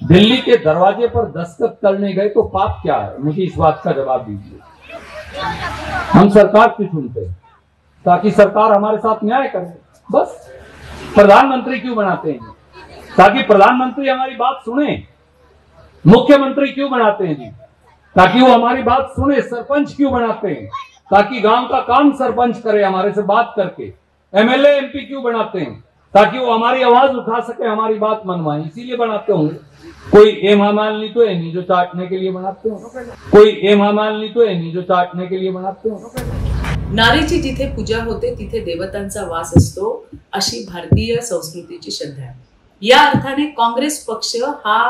दिल्ली के दरवाजे पर दस्तखत करने गए तो पाप क्या है? मुझे इस बात का जवाब दीजिए। हम सरकार की सुनते हैं ताकि सरकार हमारे साथ न्याय करे, बस। प्रधानमंत्री क्यों बनाते हैं? ताकि प्रधानमंत्री हमारी बात सुने। मुख्यमंत्री क्यों बनाते हैं जी? ताकि वो हमारी बात सुने। सरपंच क्यों बनाते हैं? ताकि गांव का काम सरपंच करे हमारे से बात करके। एमएलए एमपी क्यों बनाते हैं? ताकि वो हमारी आवाज उठा सके, हमारी बात मनवाए, इसीलिए बनाते होंगे। कोई हेमा मालिनी तो है नहीं जो चाटने के लिए बनाते हो, कोई हेमा मालिनी तो है नहीं जो चाटने के लिए बनाते हो। नारीची जिथे पूजा होते तिथे देवतांचा वास असतो, अशी भारतीय संस्कृतीची श्रद्धा आहे। या अर्थाने काँग्रेस पक्ष हा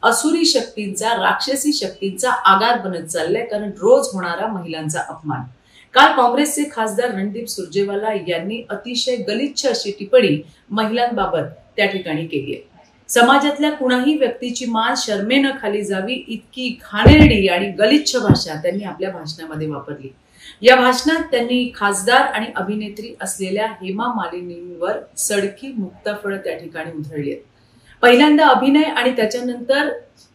असुरी शक्तींचा, राक्षसी शक्तींचा आगार बनत चाललाय, कारण रोज होणारा महिलांचा अपमान। काल काँग्रेसचे खासदार रणदीप सुरजेवाला यांनी अतिशय गलिच्छ अशी टिप्पणी महिलांबाबत त्या ठिकाणी केली आहे। समाजातल्या कुणाही व्यक्तीची मान शर्मेनं खाली जावी इतकी घाणेरडी आणि गलिच्छ भाषा त्यांनी आपल्या भाषणामध्ये वापरली। या भाषणात त्यांनी खासदार आणि अभिनेत्री असलेल्या हेमा मालिनींवर सडकी मुक्ताफळ त्या ठिकाणी उधळली आहेत। पहिल्यांदा अभिनय आणि त्याच्यानंतर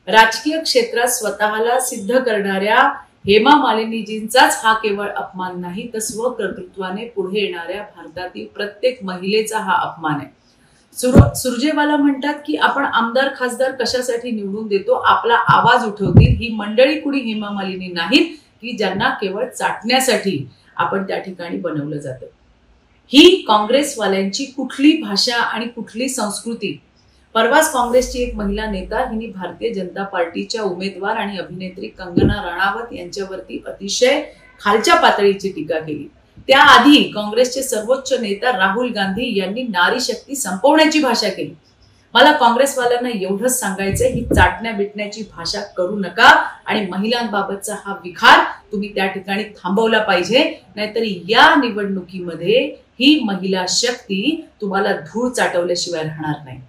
राजकीय क्षेत्रात स्वतःला सिद्ध करणाऱ्या हेमा मालिनीजींचाच हा केवळ अपमान नाही, तर स्वकर्तृत्वाने पुढे येणाऱ्या भारतातील प्रत्येक महिलेचा हा अपमान आहे। सुरजेवाला म्हणतात की आपण आमदार खासदार कशासाठी निवडून देतो? आपला आवाज उठवतील ही मंडळी कुणी हेमा मालिनी नाहीत की ज्यांना केवळ चाटण्यासाठी आपण त्या ठिकाणी बनवलं जातं। ही काँग्रेसवाल्यांची कुठली भाषा आणि कुठली संस्कृती? परवाच काँग्रेसची एक महिला नेता हिने भारतीय जनता पार्टीच्या उमेदवार आणि अभिनेत्री कंगना रणावत यांच्यावरती अतिशय खालच्या पातळीची टीका केली। त्याआधी काँग्रेसचे सर्वोच्च नेता राहुल गांधी यांनी नारी शक्ती संपवण्याची भाषा केली। मला काँग्रेसवाल्यांना एवढंच सांगायचंय, ही चाटण्या बिटण्याची भाषा करू नका आणि महिलांबाबतचा हा विखार तुम्ही त्या ठिकाणी थांबवला पाहिजे, नाहीतर या निवडणुकीमध्ये ही महिला शक्ती तुम्हाला धूळ चाटवल्याशिवाय राहणार नाही।